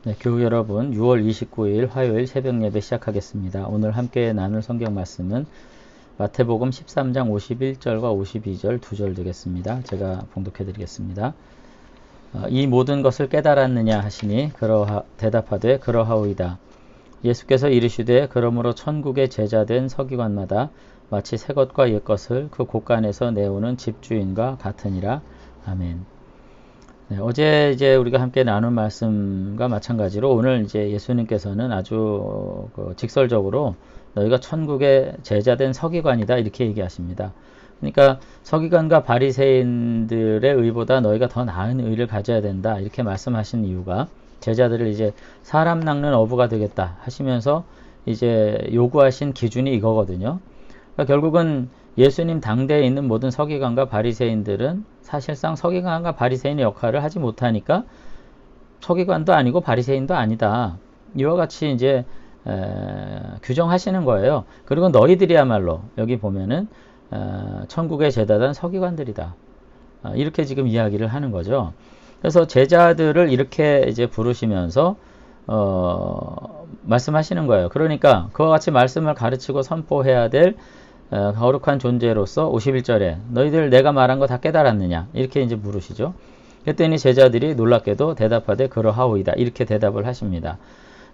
네, 교우 여러분, 6월 29일 화요일 새벽 예배 시작하겠습니다. 오늘 함께 나눌 성경 말씀은 마태복음 13장 51절과 52절 2절 되겠습니다. 제가 봉독해 드리겠습니다. 이 모든 것을 깨달았느냐 하시니 대답하되 그러하오이다. 예수께서 이르시되 그러므로 천국의 제자된 서기관마다 마치 새 것과 옛 것을 그 곳간에서 내오는 집주인과 같으니라. 아멘. 네, 어제 이제 우리가 함께 나눈 말씀과 마찬가지로 오늘 이제 예수님께서는 아주 직설적으로 너희가 천국의 제자된 서기관이다 이렇게 얘기하십니다. 그러니까 서기관과 바리새인들의 의보다 너희가 더 나은 의를 가져야 된다 이렇게 말씀하신 이유가 제자들을 이제 사람 낚는 어부가 되겠다 하시면서 이제 요구하신 기준이 이거거든요. 그러니까 결국은 예수님 당대에 있는 모든 서기관과 바리새인들은 사실상 서기관과 바리새인의 역할을 하지 못하니까 서기관도 아니고 바리새인도 아니다. 이와 같이 이제 규정하시는 거예요. 그리고 너희들이야말로 여기 보면은 천국의 제자단 서기관들이다. 이렇게 지금 이야기를 하는 거죠. 그래서 제자들을 이렇게 이제 부르시면서 말씀하시는 거예요. 그러니까 그와 같이 말씀을 가르치고 선포해야 될 거룩한 존재로서 51절에 너희들 내가 말한 거 다 깨달았느냐 이렇게 이제 물으시죠. 그랬더니 제자들이 놀랍게도 대답하되 그러하오이다 이렇게 대답을 하십니다.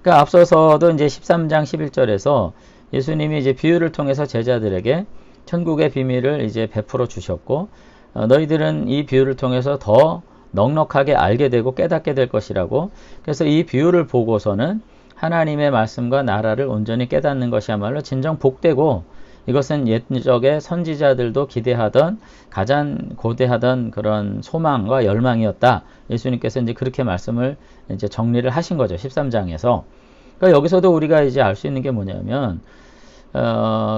그러니까 앞서서도 이제 13장 11절에서 예수님이 이제 비유를 통해서 제자들에게 천국의 비밀을 이제 베풀어 주셨고 너희들은 이 비유를 통해서 더 넉넉하게 알게 되고 깨닫게 될 것이라고. 그래서 이 비유를 보고서는 하나님의 말씀과 나라를 온전히 깨닫는 것이야말로 진정 복되고 이것은 옛적의 선지자들도 기대하던 가장 고대하던 그런 소망과 열망이었다. 예수님께서 이제 그렇게 말씀을 이제 정리를 하신 거죠. 13장에서. 그러니까 여기서도 우리가 이제 알 수 있는 게 뭐냐면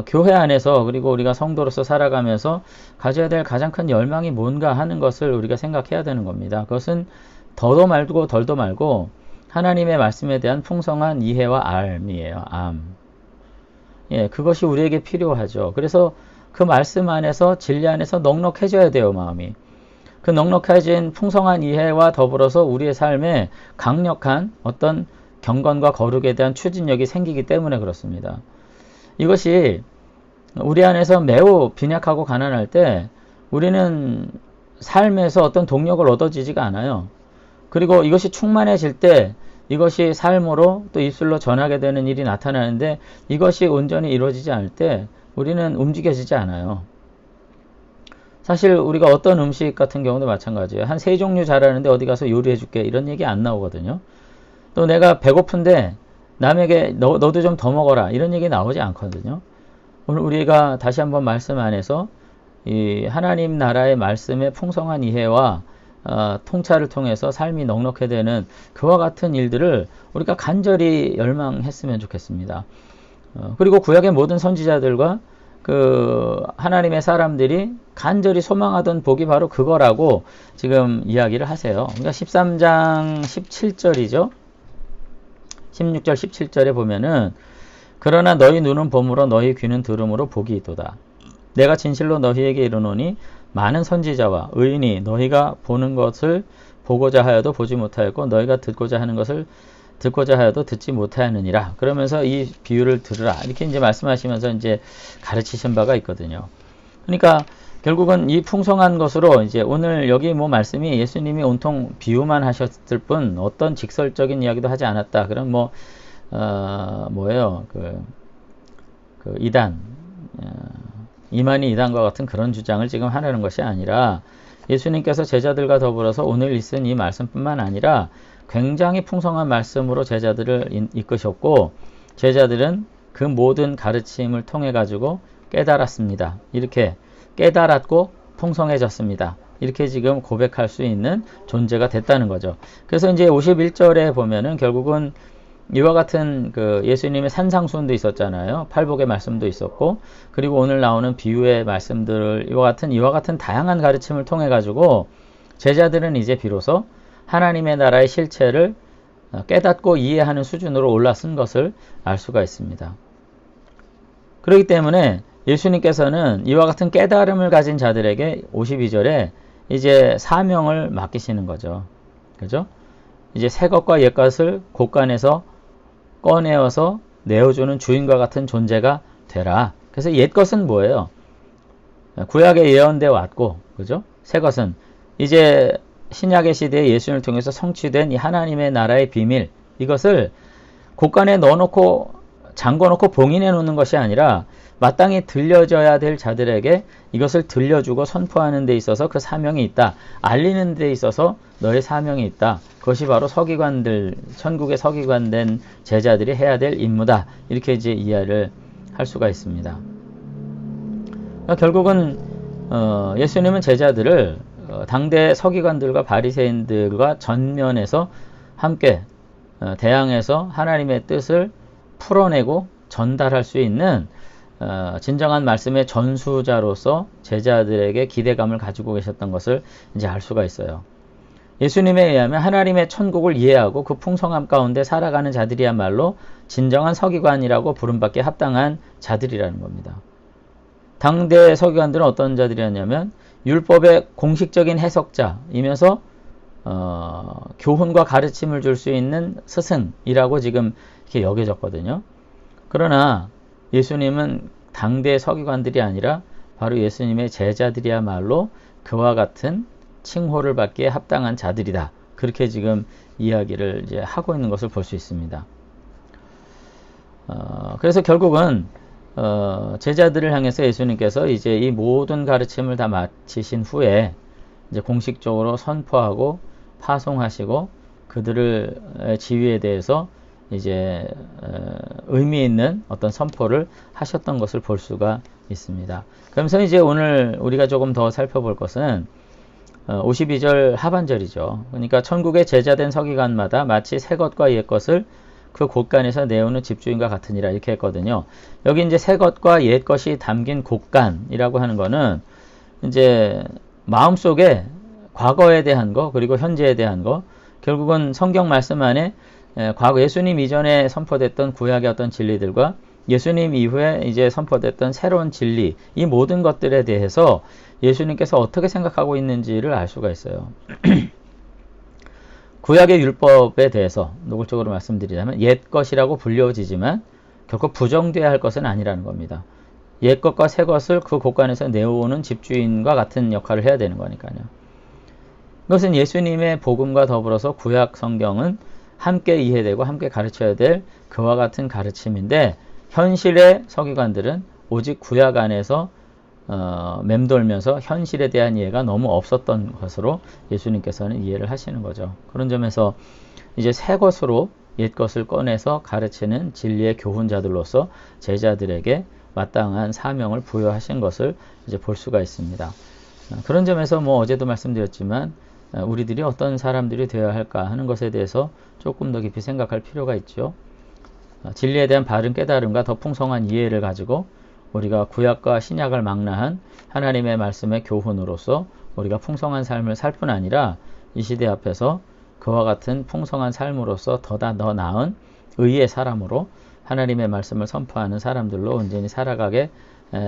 교회 안에서 그리고 우리가 성도로서 살아가면서 가져야 될 가장 큰 열망이 뭔가 하는 것을 우리가 생각해야 되는 겁니다. 그것은 더도 말고 덜도 말고 하나님의 말씀에 대한 풍성한 이해와 알이에요. 예, 그것이 우리에게 필요하죠. 그래서 그 말씀 안에서 진리 안에서 넉넉해져야 돼요, 마음이. 그 넉넉해진 풍성한 이해와 더불어서 우리의 삶에 강력한 어떤 경건과 거룩에 대한 추진력이 생기기 때문에 그렇습니다. 이것이 우리 안에서 매우 빈약하고 가난할 때 우리는 삶에서 어떤 동력을 얻어지지가 않아요. 그리고 이것이 충만해질 때 이것이 삶으로 또 입술로 전하게 되는 일이 나타나는데 이것이 온전히 이루어지지 않을 때 우리는 움직여지지 않아요. 사실 우리가 어떤 음식 같은 경우도 마찬가지예요. 한 3종류 잘하는데 어디 가서 요리해 줄게 이런 얘기 안 나오거든요. 또 내가 배고픈데 남에게 너도 좀 더 먹어라 이런 얘기 나오지 않거든요. 오늘 우리가 다시 한번 말씀 안에서 이 하나님 나라의 말씀의 풍성한 이해와 통찰을 통해서 삶이 넉넉해 되는 그와 같은 일들을 우리가 간절히 열망했으면 좋겠습니다. 그리고 구약의 모든 선지자들과 그 하나님의 사람들이 간절히 소망하던 복이 바로 그거라고 지금 이야기를 하세요. 그러니까 13장 17절이죠. 16절 17절에 보면은 그러나 너희 눈은 봄으로 너희 귀는 들음으로 복이 있도다. 내가 진실로 너희에게 이르노니 많은 선지자와 의인이 너희가 보는 것을 보고자 하여도 보지 못하였고 너희가 듣고자 하는 것을 듣고자 하여도 듣지 못하였느니라. 그러면서 이 비유를 들으라. 이렇게 이제 말씀하시면서 이제 가르치신 바가 있거든요. 그러니까 결국은 이 풍성한 것으로 이제 오늘 여기 뭐 말씀이 예수님이 온통 비유만 하셨을 뿐 어떤 직설적인 이야기도 하지 않았다. 그럼 뭐예요? 이단. 이만희 이단과 같은 그런 주장을 지금 하려는 것이 아니라 예수님께서 제자들과 더불어서 오늘 있은 이 말씀뿐만 아니라 굉장히 풍성한 말씀으로 제자들을 이끄셨고 제자들은 그 모든 가르침을 통해 가지고 깨달았습니다. 이렇게 깨달았고 풍성해졌습니다. 이렇게 지금 고백할 수 있는 존재가 됐다는 거죠. 그래서 이제 51절에 보면은 결국은 이와 같은 그 예수님의 산상수훈도 있었잖아요. 팔복의 말씀도 있었고, 그리고 오늘 나오는 비유의 말씀들 이와 같은 다양한 가르침을 통해 가지고 제자들은 이제 비로소 하나님의 나라의 실체를 깨닫고 이해하는 수준으로 올라선 것을 알 수가 있습니다. 그렇기 때문에 예수님께서는 이와 같은 깨달음을 가진 자들에게 52절에 이제 사명을 맡기시는 거죠. 그죠? 이제 새 것과 옛 것을 곳간에서 꺼내어서 내어주는 주인과 같은 존재가 되라. 그래서 옛 것은 뭐예요? 구약에 예언되어 왔고, 그죠? 새 것은 이제 신약의 시대에 예수님을 통해서 성취된 이 하나님의 나라의 비밀, 이것을 곳간에 넣어놓고 잠궈놓고 봉인해 놓는 것이 아니라 마땅히 들려져야 될 자들에게 이것을 들려주고 선포하는 데 있어서 그 사명이 있다. 알리는 데 있어서 너의 사명이 있다. 그것이 바로 서기관들, 천국의 서기관된 제자들이 해야 될 임무다. 이렇게 이제 이해를 할 수가 있습니다. 그러니까 결국은 예수님은 제자들을 당대 서기관들과 바리새인들과 전면에서 함께 대항해서 하나님의 뜻을 풀어내고 전달할 수 있는 진정한 말씀의 전수자로서 제자들에게 기대감을 가지고 계셨던 것을 이제 알 수가 있어요. 예수님에 의하면 하나님의 천국을 이해하고 그 풍성함 가운데 살아가는 자들이야말로 진정한 서기관이라고 부름받기에 합당한 자들이라는 겁니다. 당대 서기관들은 어떤 자들이었냐면 율법의 공식적인 해석자이면서 교훈과 가르침을 줄 수 있는 스승이라고 지금 이렇게 여겨졌거든요. 그러나 예수님은 당대 서기관들이 아니라 바로 예수님의 제자들이야말로 그와 같은 칭호를 받기에 합당한 자들이다. 그렇게 지금 이야기를 이제 하고 있는 것을 볼 수 있습니다. 그래서 결국은 제자들을 향해서 예수님께서 이제 이 모든 가르침을 다 마치신 후에 이제 공식적으로 선포하고 파송하시고 그들의 지위에 대해서 이제 의미 있는 어떤 선포를 하셨던 것을 볼 수가 있습니다. 그러면서 이제 오늘 우리가 조금 더 살펴볼 것은 52절 하반절이죠. 그러니까 천국의 제자된 서기관마다 마치 새 것과 옛 것을 그 곳간에서 내오는 집주인과 같으니라 이렇게 했거든요. 여기 이제 새 것과 옛 것이 담긴 곳간이라고 하는 거는 이제 마음속에 과거에 대한 거 그리고 현재에 대한 거 결국은 성경 말씀 안에 과거 예수님 이전에 선포됐던 구약의 어떤 진리들과 예수님 이후에 이제 선포됐던 새로운 진리 이 모든 것들에 대해서 예수님께서 어떻게 생각하고 있는지를 알 수가 있어요. 구약의 율법에 대해서 노골적으로 말씀드리자면 옛 것이라고 불려지지만 결코 부정돼야 할 것은 아니라는 겁니다. 옛 것과 새 것을 그 곳간에서 내어오는 집주인과 같은 역할을 해야 되는 거니까요. 이것은 예수님의 복음과 더불어서 구약 성경은 함께 이해되고 함께 가르쳐야 될 그와 같은 가르침인데 현실의 서기관들은 오직 구약 안에서 맴돌면서 현실에 대한 이해가 너무 없었던 것으로 예수님께서는 이해를 하시는 거죠. 그런 점에서 이제 새 것으로 옛 것을 꺼내서 가르치는 진리의 교훈자들로서 제자들에게 마땅한 사명을 부여하신 것을 이제 볼 수가 있습니다. 그런 점에서 뭐 어제도 말씀드렸지만 우리들이 어떤 사람들이 되어야 할까 하는 것에 대해서 조금 더 깊이 생각할 필요가 있죠. 진리에 대한 바른 깨달음과 더 풍성한 이해를 가지고 우리가 구약과 신약을 망라한 하나님의 말씀의 교훈으로서 우리가 풍성한 삶을 살 뿐 아니라 이 시대 앞에서 그와 같은 풍성한 삶으로서 더 나은 의의 사람으로 하나님의 말씀을 선포하는 사람들로 온전히 살아가게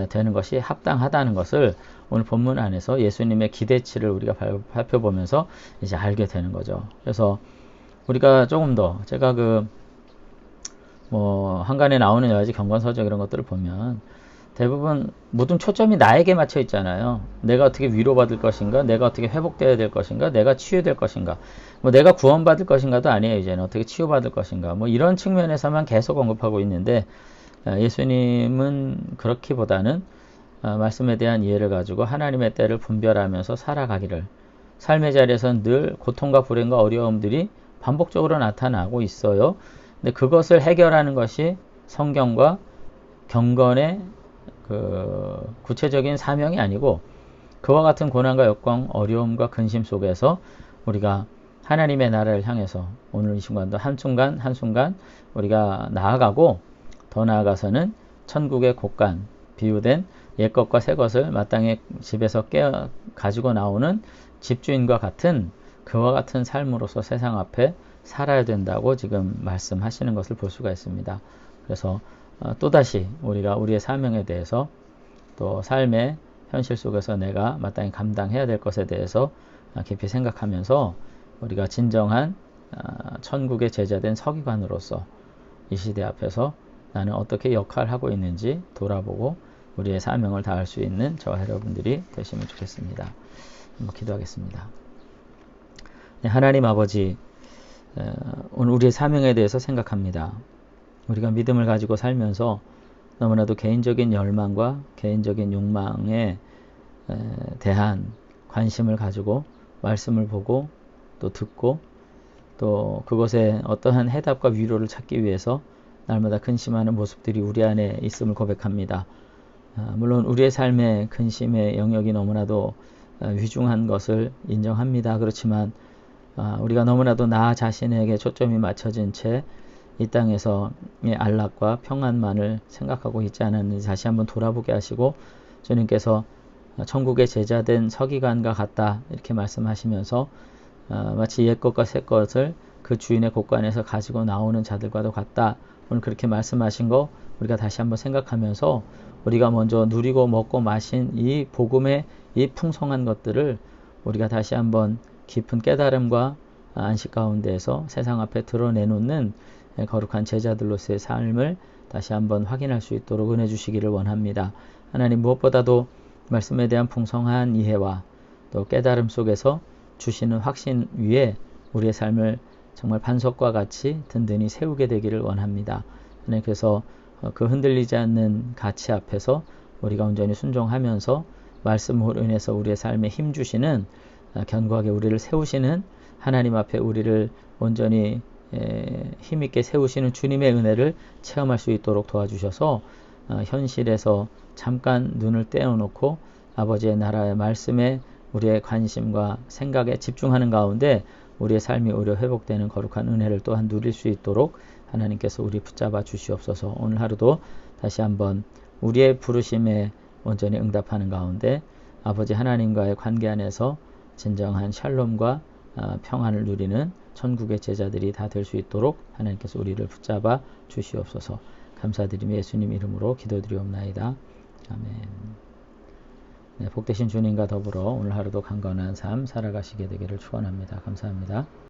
되는 것이 합당하다는 것을 오늘 본문 안에서 예수님의 기대치를 우리가 살펴보면서 이제 알게 되는 거죠. 그래서 우리가 조금 더 제가 한간에 나오는 여러 가지 경건서적 이런 것들을 보면 대부분 모든 초점이 나에게 맞춰 있잖아요. 내가 어떻게 위로받을 것인가, 내가 어떻게 회복되어야 될 것인가, 내가 치유될 것인가, 내가 구원받을 것인가도 아니에요. 이제는 어떻게 치유받을 것인가, 이런 측면에서만 계속 언급하고 있는데 예수님은 그렇기보다는 말씀에 대한 이해를 가지고 하나님의 때를 분별하면서 살아가기를 삶의 자리에서는 늘 고통과 불행과 어려움들이 반복적으로 나타나고 있어요. 근데 그것을 해결하는 것이 성경과 경건의 구체적인 사명이 아니고 그와 같은 고난과 역경, 어려움과 근심 속에서 우리가 하나님의 나라를 향해서 오늘 이 순간도 한순간 한순간 우리가 나아가고 더 나아가서는 천국의 곳간 비유된 옛것과 새것을 마땅히 집에서 가지고 나오는 집주인과 같은 그와 같은 삶으로서 세상 앞에 살아야 된다고 지금 말씀하시는 것을 볼 수가 있습니다. 그래서 또다시 우리가 우리의 사명에 대해서 또 삶의 현실 속에서 내가 마땅히 감당해야 될 것에 대해서 깊이 생각하면서 우리가 진정한 천국의 제자된 서기관으로서 이 시대 앞에서 나는 어떻게 역할을 하고 있는지 돌아보고 우리의 사명을 다할 수 있는 저와 여러분들이 되시면 좋겠습니다. 한번 기도하겠습니다. 하나님 아버지, 오늘 우리의 사명에 대해서 생각합니다. 우리가 믿음을 가지고 살면서 너무나도 개인적인 열망과 개인적인 욕망에 대한 관심을 가지고 말씀을 보고 또 듣고 또 그것에 어떠한 해답과 위로를 찾기 위해서 날마다 근심하는 모습들이 우리 안에 있음을 고백합니다. 물론 우리의 삶의 근심의 영역이 너무나도 위중한 것을 인정합니다. 그렇지만 우리가 너무나도 나 자신에게 초점이 맞춰진 채 이 땅에서 안락과 평안만을 생각하고 있지 않았는지 다시 한번 돌아보게 하시고 주님께서 천국의 제자된 서기관과 같다 이렇게 말씀하시면서 마치 옛것과 새것을 그 주인의 곳간에서 가지고 나오는 자들과도 같다. 오늘 그렇게 말씀하신 거 우리가 다시 한번 생각하면서 우리가 먼저 누리고 먹고 마신 이 복음의 이 풍성한 것들을 우리가 다시 한번 깊은 깨달음과 안식 가운데에서 세상 앞에 드러내놓는 거룩한 제자들로서의 삶을 다시 한번 확인할 수 있도록 은혜 주시기를 원합니다. 하나님 무엇보다도 말씀에 대한 풍성한 이해와 또 깨달음 속에서 주시는 확신 위에 우리의 삶을 정말 반석과 같이 든든히 세우게 되기를 원합니다. 하나님께서 그 흔들리지 않는 가치 앞에서 우리가 온전히 순종하면서 말씀으로 인해서 우리의 삶에 힘 주시는 견고하게 우리를 세우시는 하나님 앞에 우리를 온전히 힘있게 세우시는 주님의 은혜를 체험할 수 있도록 도와주셔서 현실에서 잠깐 눈을 떼어놓고 아버지의 나라의 말씀에 우리의 관심과 생각에 집중하는 가운데 우리의 삶이 오히려 회복되는 거룩한 은혜를 또한 누릴 수 있도록 하나님께서 우리 붙잡아 주시옵소서. 오늘 하루도 다시 한번 우리의 부르심에 온전히 응답하는 가운데 아버지 하나님과의 관계 안에서 진정한 샬롬과 평안을 누리는 천국의 제자들이 다 될 수 있도록 하나님께서 우리를 붙잡아 주시옵소서. 감사드리며 예수님 이름으로 기도드리옵나이다. 아멘. 네, 복되신 주님과 더불어 오늘 하루도 강건한 삶 살아가시게 되기를 축원합니다. 감사합니다.